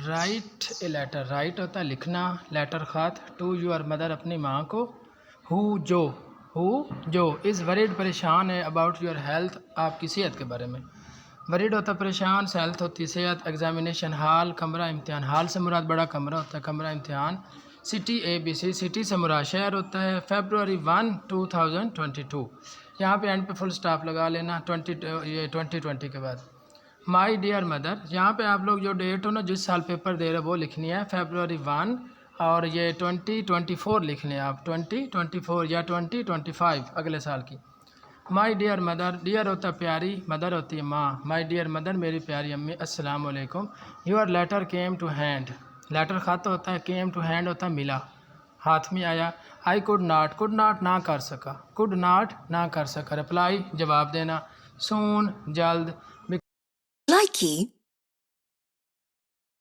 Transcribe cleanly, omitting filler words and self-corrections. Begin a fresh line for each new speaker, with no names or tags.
Right a letter, right होता है लिखना, लेटर ख़त, टू यूर मदर अपनी माँ को, हु जो इज़ वरीड परेशान है, अबाउट योर हेल्थ आपकी सेहत के बारे में। वरीड होता है परेशान, हेल्थ होती है सेहत, एग्जामिनेशन हाल, कमरा इम्तिहान, हाल से मुराद बड़ा कमरा होता है, कमरा इम्तिहान। सिटी ABC, सिटी से मुराद शहर होता है। February 1, 2022, यहाँ पे एंड पे फुल स्टॉप लगा लेना 2020 के बाद। माई डियर मदर, यहाँ पे आप लोग जो डेट हो ना जिस साल पेपर दे रहे हो वो लिखनी है, February 1, और ये 2024 लिखने हैं आप, 2024 या 2025 अगले साल की। माई डियर मदर, डियर होता है प्यारी, मदर होती है माँ। माई डियर मदर मेरी प्यारी अम्मी, अस्सलाम वालेकुम। Your letter came to hand, letter ख़त होता है, केम टू हैंड होता है मिला, हाथ में आया। आई कुड नॉट ना कर सका, कुड नॉट ना कर सका, रिप्लाई जवाब देना, सून जल्द।
Likey